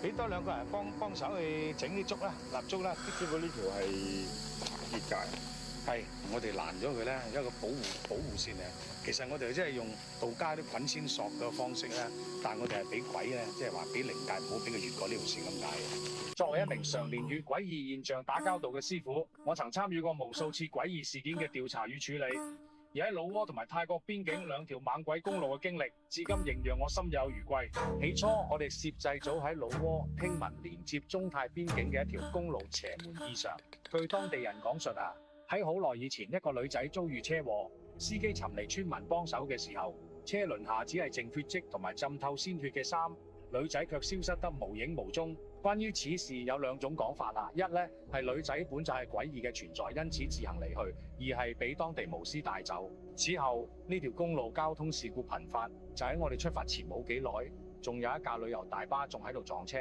俾多2個人幫手去整啲燭啦、蠟燭啦。師傅呢條係結界，係，我哋攔咗佢咧，一個保護線嚟。其實我哋真係用道家啲捆仙索嘅方式咧，但我哋係俾鬼咧，即係話俾靈界唔好俾佢越過呢條線咁解嘅。作為一名常年與詭異現象打交道嘅師傅，我曾參與過無數次詭異事件嘅調查與處理。而喺老撾同埋泰國邊境2條猛鬼公路嘅經歷，至今仍讓我心有餘悸。起初，我哋攝製組喺老撾聽聞連接中泰邊境嘅一條公路邪門異常。據當地人講述啊，喺好耐以前，一個女仔遭遇車禍，司機尋嚟村民幫手嘅時候，車輪下只係淨血跡同埋浸透鮮血嘅衫，女仔卻消失得無影無蹤。關於此事有2種講法啦，一咧係女仔本就係詭異嘅存在，因此自行離去；二係俾當地巫師帶走。此後呢條公路交通事故頻發，就喺我哋出發前冇幾耐，仲有一架旅遊大巴仲喺度撞車，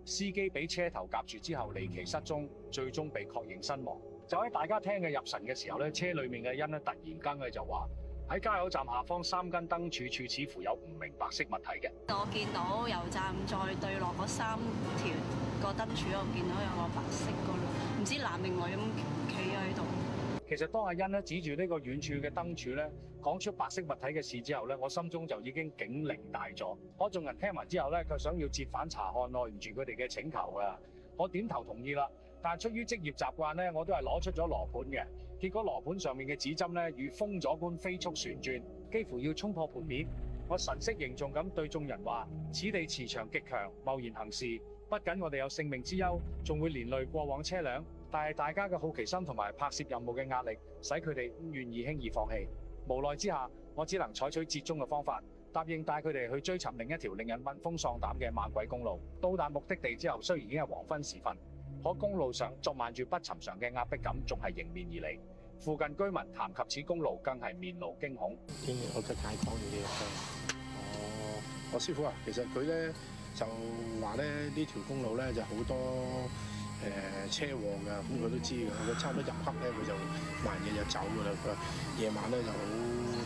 司機俾車頭夾住之後離奇失蹤，最終被確認身亡。就喺大家聽嘅入神嘅時候咧，車裡面嘅人咧突然間佢就話喺加油站下方3根燈柱處似乎有唔明白色物體嘅。我見到油站再對落嗰3條個燈柱，我見到有個白色個唔知男定女咁企喺度。其實當阿欣咧指住呢個遠處嘅燈柱咧，講出白色物體嘅事之後咧，我心中就已經警鈴大作。我眾人聽完之後咧，佢想要折返查看，耐唔住佢哋嘅請求㗎。我點頭同意啦，但出於職業習慣咧，我都係攞出咗羅盤嘅。結果羅盤上面嘅指針咧，如風咗般飛速旋轉，幾乎要衝破盤面。我神色凝重咁對眾人話：此地磁場極強，貿然行事，不僅我哋有性命之憂，仲會連累過往車輛。但係大家嘅好奇心同埋拍攝任務嘅壓力，使佢哋唔願意輕易放棄。無奈之下，我只能採取折中嘅方法，答應帶佢哋去追尋另一條令人聞風喪膽嘅猛鬼公路。到達目的地之後，雖然已經係黃昏時分，可公路上瀅漫住不尋常嘅壓迫感，仲係迎面而嚟。附近居民談及此公路，更係面露驚恐。我嘅解講嘅嘢。哦，我師傅啊，其實佢咧就話咧呢條公路咧就好多車禍㗎，咁佢都知㗎。佢差唔多入黑咧，佢就慢嘢就走㗎啦。佢夜晚咧就好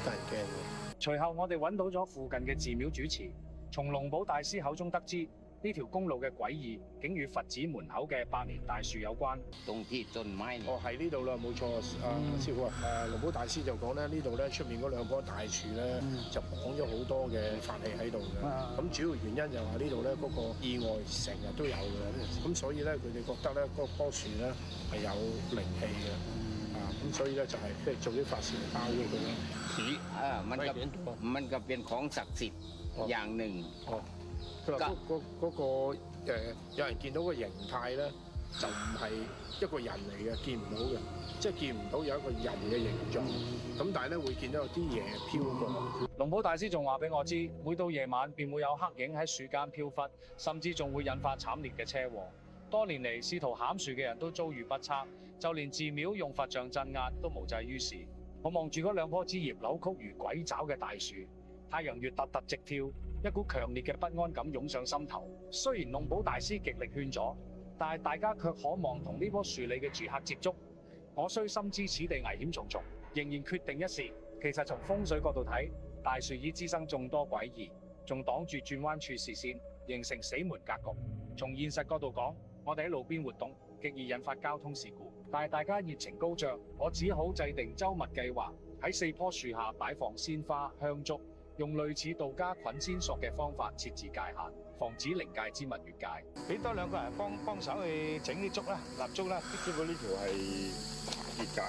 得人驚嘅。隨後我哋揾到咗附近嘅寺廟主持，從龍寶大師口中得知，呢條公路嘅詭異，竟與佛寺門口嘅百年大樹有關。哦，係呢度啦，冇錯。師傅啊，龍寶大師就講咧，呢度咧出面嗰2棵大樹咧，就綁咗好多嘅法器喺度嘅。咁主要原因就話呢度咧嗰個意外成日都有嘅，咁所以咧佢哋覺得咧嗰棵樹咧係有靈氣嘅。咁所以咧就係即係做啲法事嚟包咗佢咯。มันก็เป็นของศักดิ์สิทธิ์อย่างหนึ่ง。佢話嗰個有人見到個形態咧，就唔係一個人嚟嘅，見唔到嘅，即係見唔到有一個人嘅形狀。咁但係咧會見到有啲嘢飄過。龍寶大師仲話俾我知，每到夜晚便會有黑影喺樹間飄忽，甚至仲會引發慘烈嘅車禍。多年嚟試圖砍樹嘅人都遭遇不測，就連寺廟用佛像鎮壓都無濟於事。我望住嗰2棵枝葉扭曲如鬼爪嘅大樹，太陽穴突突直跳，一股強烈嘅不安感湧上心頭。雖然龍寶大師極力勸阻，但係大家卻渴望同呢棵樹裏嘅住客接觸。我雖深知此地危險重重，仍然決定一試。其實從風水角度睇，大樹已滋生眾多詭異，仲擋住轉彎處視線，形成死門格局。從現實角度講，我哋喺路邊活動，極易引發交通事故。但係大家熱情高漲，我只好制定周密計劃，喺4棵樹下擺放鮮花、香燭，用類似道家捆仙索嘅方法設置界限，防止靈界之物越界。俾多2個人幫手去整啲燭啦、蠟燭啦。師傅呢條係結界，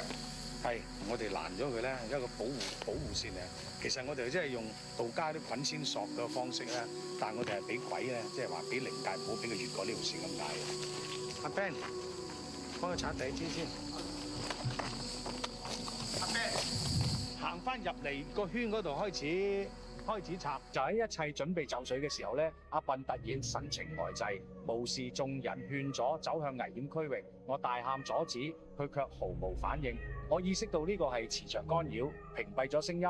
係，我哋攔咗佢咧，一個保護線嚟。其實我哋真係用道家啲捆仙索嘅方式咧，但我哋係俾鬼咧，即係話俾靈界唔好俾佢越過呢條線咁解嘅。阿 Ben，幫佢拆地氈先。阿 Ben，行翻入嚟個圈嗰度開始拆。就喺一切準備就緒嘅時候咧，阿笨突然神情呆滯，無視眾人勸阻，走向危險區域。我大喊阻止，佢卻毫無反應。我意識到呢個係磁場干擾，屏蔽咗聲音，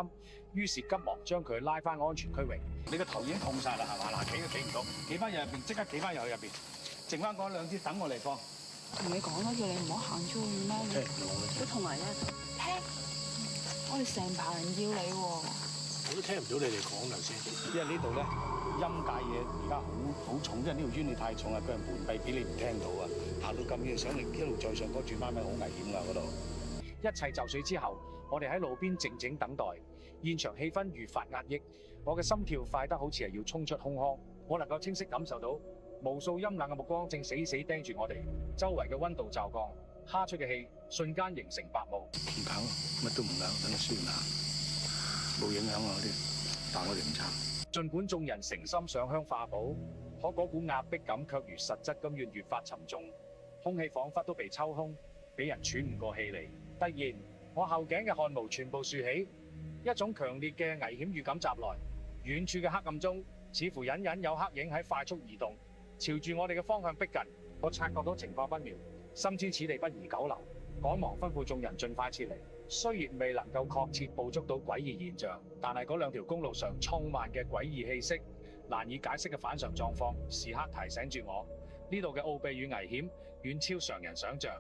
於是急忙將佢拉翻安全區域。你個頭已經痛晒啦，係嘛？嗱，企都企唔到，企翻入邊，即刻企翻入去入邊，剩翻嗰2支等我嚟放。同你講啦，叫你唔好行出去啦。佢同埋咧，聽，我哋成排人要你喎。我都聽唔到你哋講頭先。因為呢度咧音界嘢而家好重，因為呢條煙你太重啊，佢係門閉俾你唔聽到啊。行到咁遠上嚟一路再上嗰轉彎咪好危險㗎嗰度。一切就緒之後，我哋喺路邊靜靜等待，現場氣氛愈發壓抑，我嘅心跳快得好似係要衝出胸腔。我能夠清晰感受到無數陰冷嘅目光正死死盯住我哋，周圍嘅溫度驟降，哈出嘅氣瞬間形成白霧。唔搞，乜都唔搞，等佢舒緩下，冇影響我啲，但我哋唔撐。儘管眾人誠心上香化寶，可嗰股壓迫感卻如實質咁越發沉重，空氣彷彿都被抽空，俾人喘唔過氣嚟。突然，我後頸嘅汗毛全部豎起，一種強烈嘅危險預感襲來。遠處嘅黑暗中，似乎隱隱有黑影喺快速移動，朝住我哋嘅方向逼近。我察覺到情況不妙，深知此地不宜久留，趕忙吩咐眾人盡快撤離。雖然未能夠確切捕捉到詭異現象，但係嗰兩條公路上充滿嘅詭異氣息、難以解釋嘅反常狀況，時刻提醒住我，呢度嘅奧秘與危險遠超常人想像。